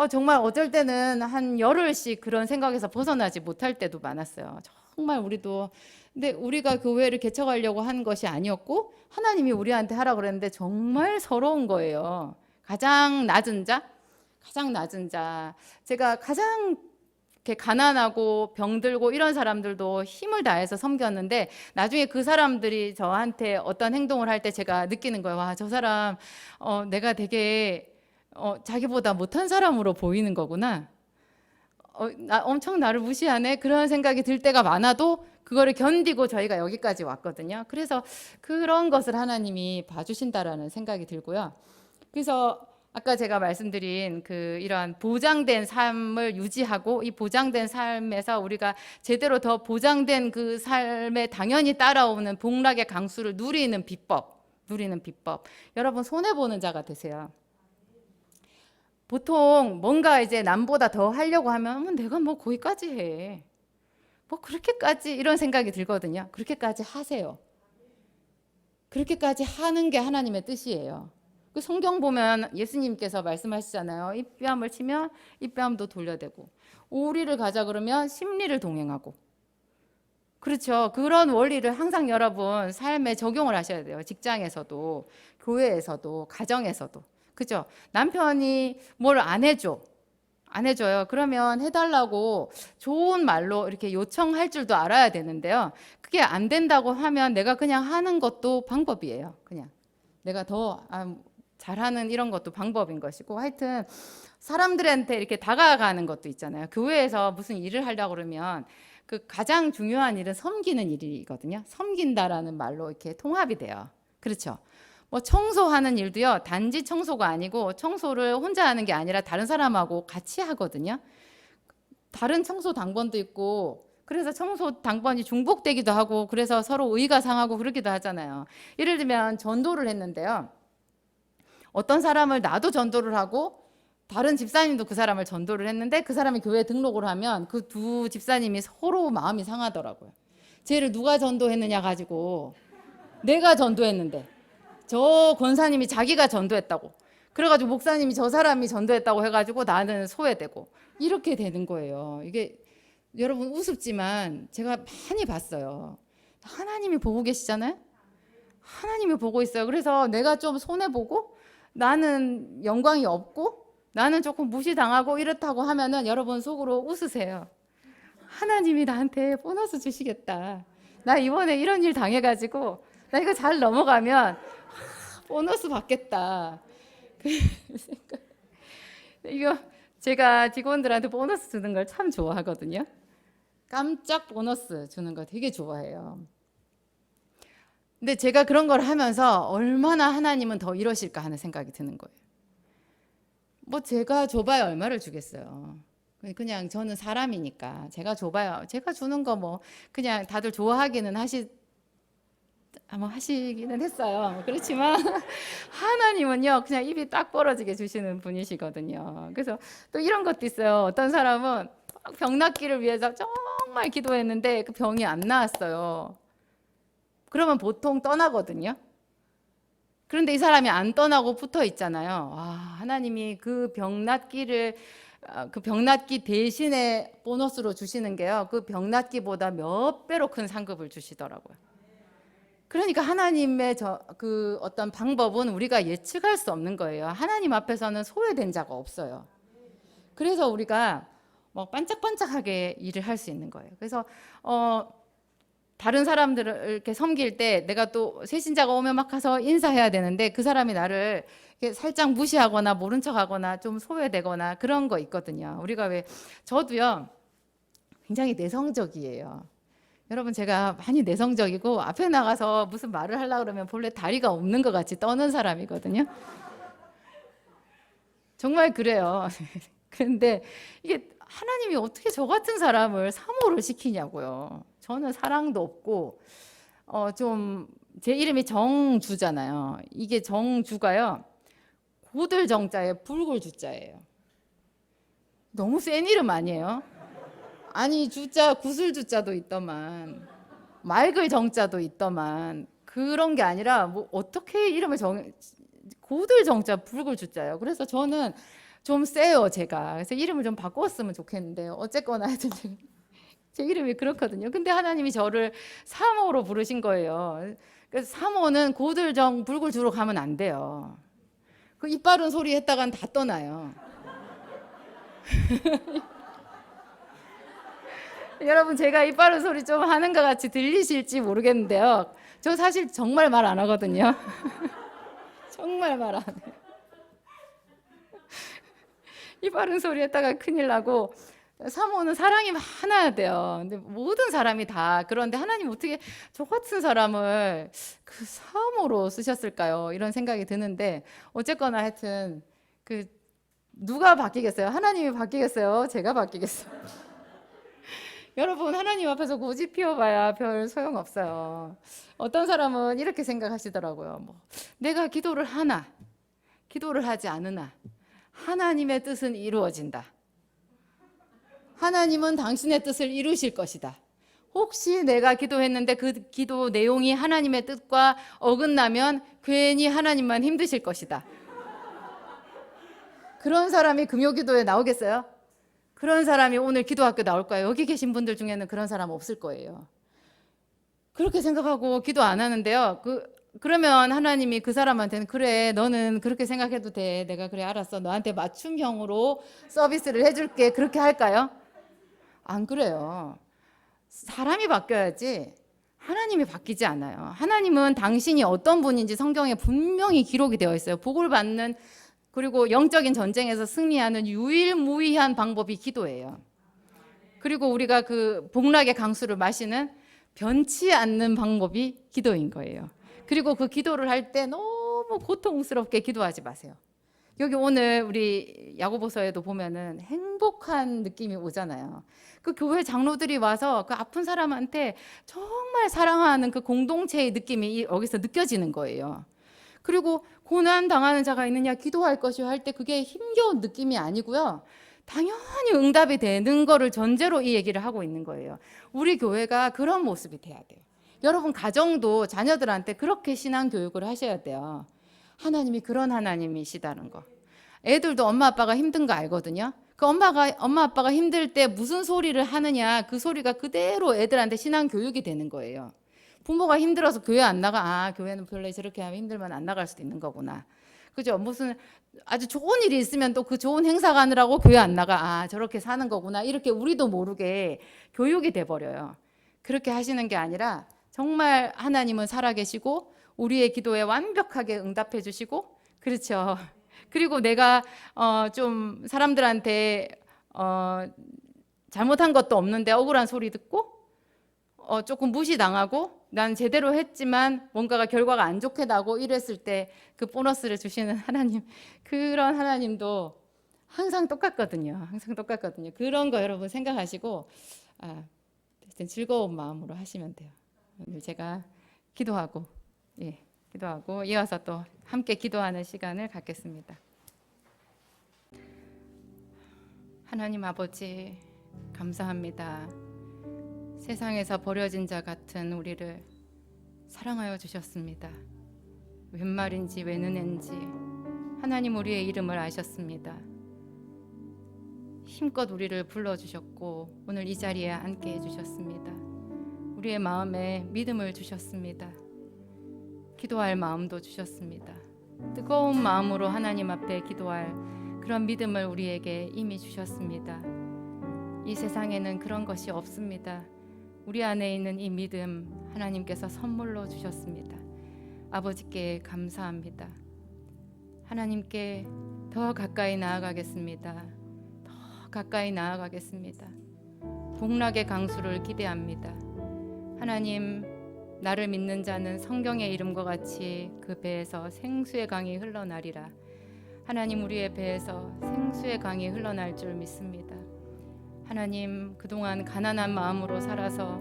정말 어쩔 때는 한 열흘씩 그런 생각에서 벗어나지 못할 때도 많았어요. 정말 우리도. 근데 우리가 교회를 개척하려고 한 것이 아니었고 하나님이 우리한테 하라고 그랬는데 정말 서러운 거예요. 가장 낮은 자, 가장 낮은 자, 제가 가장 이렇게 가난하고 병들고 이런 사람들도 힘을 다해서 섬겼는데 나중에 그 사람들이 저한테 어떤 행동을 할 때 제가 느끼는 거예요. 와, 저 사람 내가 되게 자기보다 못한 사람으로 보이는 거구나. 엄청 나를 무시하네. 그런 생각이 들 때가 많아도 그거를 견디고 저희가 여기까지 왔거든요. 그래서 그런 것을 하나님이 봐주신다라는 생각이 들고요. 그래서 아까 제가 말씀드린 이러한 보장된 삶을 유지하고 이 보장된 삶에서 우리가 제대로 더 보장된 그 삶에 당연히 따라오는 복락의 강수를 누리는 비법. 여러분 손해보는 자가 되세요. 보통 뭔가 이제 남보다 더 하려고 하면 내가 뭐 거기까지 해. 뭐 그렇게까지 이런 생각이 들거든요. 그렇게까지 하세요. 그렇게까지 하는 게 하나님의 뜻이에요. 그 성경 보면 예수님께서 말씀하시잖아요. 이 뺨을 치면 이 뺨도 돌려대고 오리를 가자 그러면 십리를 동행하고. 그렇죠. 그런 원리를 항상 여러분 삶에 적용을 하셔야 돼요. 직장에서도, 교회에서도, 가정에서도. 그죠? 남편이 뭘 안 해줘요. 그러면 해달라고 좋은 말로 이렇게 요청할 줄도 알아야 되는데요. 그게 안 된다고 하면 내가 그냥 하는 것도 방법이에요. 그냥 내가 더 잘하는 이런 것도 방법인 것이고, 하여튼 사람들한테 이렇게 다가가는 것도 있잖아요. 교회에서 무슨 일을 하려고 그러면 그 가장 중요한 일은 섬기는 일이거든요. 섬긴다라는 말로 이렇게 통합이 돼요. 그렇죠? 뭐 청소하는 일도요, 단지 청소가 아니고 청소를 혼자 하는 게 아니라 다른 사람하고 같이 하거든요. 다른 청소 당번도 있고, 그래서 청소 당번이 중복되기도 하고, 그래서 서로 의가 상하고 그러기도 하잖아요. 예를 들면 전도를 했는데요, 어떤 사람을 나도 전도를 하고 다른 집사님도 그 사람을 전도를 했는데 그 사람이 교회에 등록을 하면 그 두 집사님이 서로 마음이 상하더라고요. 쟤를 누가 전도했느냐 가지고, 내가 전도했는데 저 권사님이 자기가 전도했다고, 그래가지고 목사님이 저 사람이 전도했다고 해가지고 나는 소외되고, 이렇게 되는 거예요. 이게 여러분 우습지만 제가 많이 봤어요. 하나님이 보고 계시잖아요. 하나님이 보고 있어요. 그래서 내가 좀 손해보고 나는 영광이 없고 나는 조금 무시당하고 이렇다고 하면은 여러분 속으로 웃으세요. 하나님이 나한테 보너스 주시겠다. 나 이번에 이런 일 당해가지고 나 이거 잘 넘어가면 보너스 받겠다. 이거 제가 직원들한테 보너스 주는 걸 참 좋아하거든요. 깜짝 보너스 주는 거 되게 좋아해요. 근데 제가 그런 걸 하면서 얼마나 하나님은 더 이러실까 하는 생각이 드는 거예요. 뭐 제가 줘봐야 얼마를 주겠어요. 그냥 저는 사람이니까 제가 줘봐야, 제가 주는 거 뭐 그냥 다들 좋아하기는 하시기는 했어요. 그렇지만 하나님은요 그냥 입이 딱 벌어지게 주시는 분이시거든요. 그래서 또 이런 것도 있어요. 어떤 사람은 병 낫기를 위해서 정말 기도했는데 그 병이 안 나았어요. 그러면 보통 떠나거든요. 그런데 이 사람이 안 떠나고 붙어 있잖아요. 와, 하나님이 그 병 낫기 대신에 보너스로 주시는 게요, 그 병 낫기보다 몇 배로 큰 상급을 주시더라고요. 그러니까 하나님의 그 어떤 방법은 우리가 예측할 수 없는 거예요. 하나님 앞에서는 소외된 자가 없어요. 그래서 우리가 뭐 반짝반짝하게 일을 할 수 있는 거예요. 그래서 다른 사람들을 이렇게 섬길 때 내가 또 새신자가 오면 막 가서 인사해야 되는데 그 사람이 나를 이렇게 살짝 무시하거나 모른 척하거나 좀 소외되거나 그런 거 있거든요. 우리가 저도요 굉장히 내성적이에요. 여러분 제가 많이 내성적이고 앞에 나가서 무슨 말을 하려고 그러면 본래 다리가 없는 것 같이 떠는 사람이거든요. 정말 그래요. 그런데 이게 하나님이 어떻게 저 같은 사람을 사모를 시키냐고요. 저는 사랑도 없고 좀 제 이름이 정주잖아요. 이게 정주가요, 고들 정자에 붉을 주자예요. 너무 센 이름 아니에요? 아니 주자 구슬 주자도 있더만 맑을 정자도 있더만 그런 게 아니라 뭐 어떻게 이름을 고들 정자 붉을 주자예요. 그래서 저는 좀 세요 제가. 그래서 이름을 좀 바꿨으면 좋겠는데 어쨌거나 하여튼 제 이름이 그렇거든요. 근데 하나님이 저를 사모로 부르신 거예요. 그래서 사모는 고들정 붉을 주로 가면 안 돼요. 그 입 바른 소리 했다간 다 떠나요. 여러분 제가 입 바른 소리 좀 하는 것 같이 들리실지 모르겠는데요. 저 사실 정말 말 안 하거든요. 정말 말 안 해요. 입 바른 소리 했다가 큰일 나고 사모는 사랑이 많아야 돼요. 근데 모든 사람이 다 그런데 하나님 어떻게 저 같은 사람을 그 사모로 쓰셨을까요? 이런 생각이 드는데 어쨌거나 하여튼 그 누가 바뀌겠어요? 하나님이 바뀌겠어요? 제가 바뀌겠어요? 여러분 하나님 앞에서 고집 피워봐야 별 소용없어요. 어떤 사람은 이렇게 생각하시더라고요. 뭐 내가 기도를 하나 기도를 하지 않으나 하나님의 뜻은 이루어진다. 하나님은 당신의 뜻을 이루실 것이다. 혹시 내가 기도했는데 그 기도 내용이 하나님의 뜻과 어긋나면 괜히 하나님만 힘드실 것이다. 그런 사람이 금요기도에 나오겠어요? 그런 사람이 오늘 기도학교 나올까요? 여기 계신 분들 중에는 그런 사람 없을 거예요. 그렇게 생각하고 기도 안 하는데요. 그러면 하나님이 그 사람한테는 그래 너는 그렇게 생각해도 돼. 내가 그래 알았어. 너한테 맞춤형으로 서비스를 해줄게. 그렇게 할까요? 안 그래요. 사람이 바뀌어야지 하나님이 바뀌지 않아요. 하나님은 당신이 어떤 분인지 성경에 분명히 기록이 되어 있어요. 복을 받는 그리고 영적인 전쟁에서 승리하는 유일무이한 방법이 기도예요. 그리고 우리가 그 복락의 강수를 마시는 변치 않는 방법이 기도인 거예요. 그리고 그 기도를 할 때 너무 고통스럽게 기도하지 마세요. 여기 오늘 우리 야고보서에도 보면은 행복한 느낌이 오잖아요. 그 교회 장로들이 와서 그 아픈 사람한테 정말 사랑하는 그 공동체의 느낌이 여기서 느껴지는 거예요. 그리고 고난 당하는 자가 있느냐 기도할 것이요 할 때 그게 힘겨운 느낌이 아니고요. 당연히 응답이 되는 거를 전제로 이 얘기를 하고 있는 거예요. 우리 교회가 그런 모습이 돼야 돼요. 여러분 가정도 자녀들한테 그렇게 신앙 교육을 하셔야 돼요. 하나님이 그런 하나님이시다는 거. 애들도 엄마 아빠가 힘든 거 알거든요. 그 엄마 아빠가 힘들 때 무슨 소리를 하느냐 그 소리가 그대로 애들한테 신앙 교육이 되는 거예요. 부모가 힘들어서 교회 안 나가. 아, 교회는 별로 저렇게 하면 힘들면 안 나갈 수도 있는 거구나. 그죠? 무슨 아주 좋은 일이 있으면 또 그 좋은 행사 가느라고 교회 안 나가. 아, 저렇게 사는 거구나. 이렇게 우리도 모르게 교육이 돼 버려요. 그렇게 하시는 게 아니라 정말 하나님은 살아계시고 우리의 기도에 완벽하게 응답해 주시고 그렇죠. 그리고 내가 좀 사람들한테 잘못한 것도 없는데 억울한 소리 듣고 조금 무시당하고 난 제대로 했지만 뭔가가 결과가 안 좋게 나고 이랬을 때 그 보너스를 주시는 하나님, 그런 하나님도 항상 똑같거든요. 항상 똑같거든요. 그런 거 여러분 생각하시고 즐거운 마음으로 하시면 돼요. 오늘 제가 기도하고 이어서 또 함께 기도하는 시간을 갖겠습니다. 하나님 아버지 감사합니다. 세상에서 버려진 자 같은 우리를 사랑하여 주셨습니다. 웬 말인지 웬 은혜인지 하나님 우리의 이름을 아셨습니다. 힘껏 우리를 불러주셨고 오늘 이 자리에 앉게 해주셨습니다. 우리의 마음에 믿음을 주셨습니다. 기도할 마음도 주셨습니다. 뜨거운 마음으로 하나님 앞에 기도할 그런 믿음을 우리에게 이미 주셨습니다. 이 세상에는 그런 것이 없습니다. 우리 안에 있는 이 믿음 하나님께서 선물로 주셨습니다. 아버지께 감사합니다. 하나님께 더 가까이 나아가겠습니다. 더 가까이 나아가겠습니다. 복락의 강수를 기대합니다. 하나님, 나를 믿는 자는 성경의 이름과 같이 그 배에서 생수의 강이 흘러나리라. 하나님, 우리의 배에서 생수의 강이 흘러날 줄 믿습니다. 하나님, 그동안 가난한 마음으로 살아서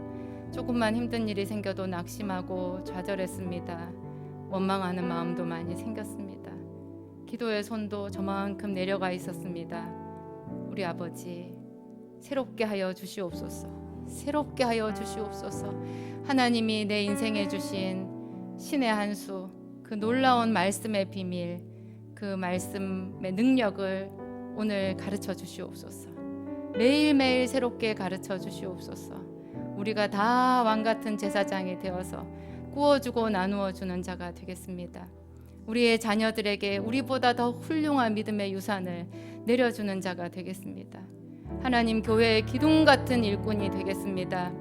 조금만 힘든 일이 생겨도 낙심하고 좌절했습니다. 원망하는 마음도 많이 생겼습니다. 기도의 손도 저만큼 내려가 있었습니다. 우리 아버지, 새롭게 하여 주시옵소서. 새롭게 하여 주시옵소서. 하나님이 내 인생에 주신 신의 한 수, 그 놀라운 말씀의 비밀, 그 말씀의 능력을 오늘 가르쳐 주시옵소서. 매일매일 새롭게 가르쳐 주시옵소서. 우리가 다 왕같은 제사장이 되어서 구워주고 나누어 주는 자가 되겠습니다. 우리의 자녀들에게 우리보다 더 훌륭한 믿음의 유산을 내려주는 자가 되겠습니다. 하나님, 교회의 기둥 같은 일꾼이 되겠습니다.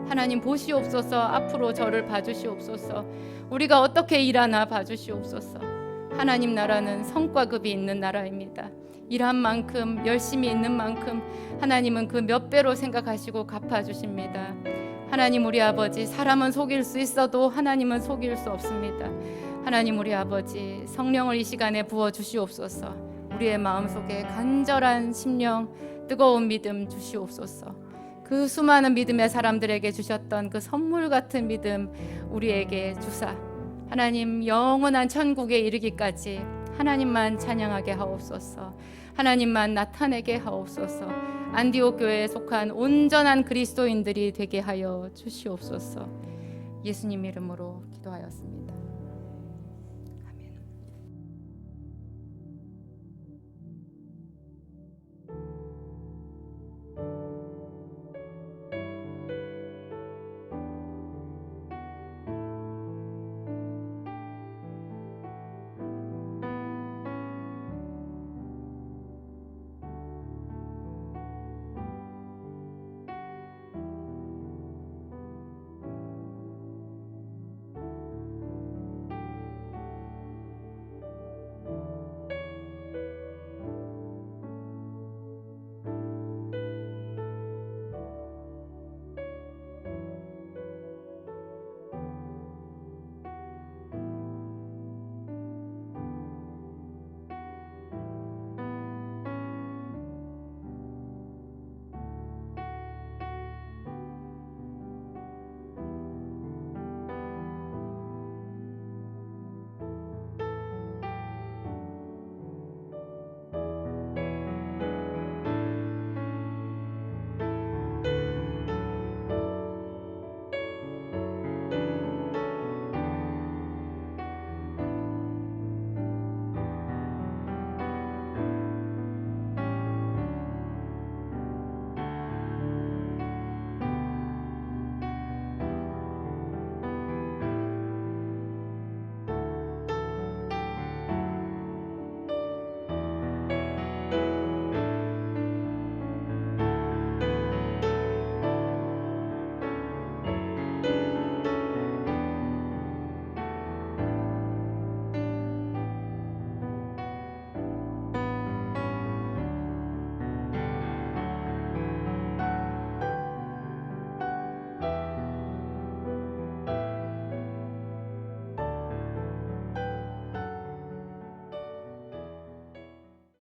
하나님, 보시옵소서. 앞으로 저를 봐주시옵소서. 우리가 어떻게 일하나 봐주시옵소서. 하나님 나라는 성과급이 있는 나라입니다. 일한 만큼, 열심히 있는 만큼 하나님은 그 몇 배로 생각하시고 갚아주십니다. 하나님, 우리 아버지, 사람은 속일 수 있어도 하나님은 속일 수 없습니다. 하나님, 우리 아버지, 성령을 이 시간에 부어주시옵소서. 우리의 마음속에 간절한 심령, 뜨거운 믿음 주시옵소서. 그 수많은 믿음의 사람들에게 주셨던 그 선물 같은 믿음 우리에게 주사, 하나님, 영원한 천국에 이르기까지 하나님만 찬양하게 하옵소서. 하나님만 나타내게 하옵소서. 안디옥 교회에 속한 온전한 그리스도인들이 되게 하여 주시옵소서. 예수님 이름으로 기도하였습니다.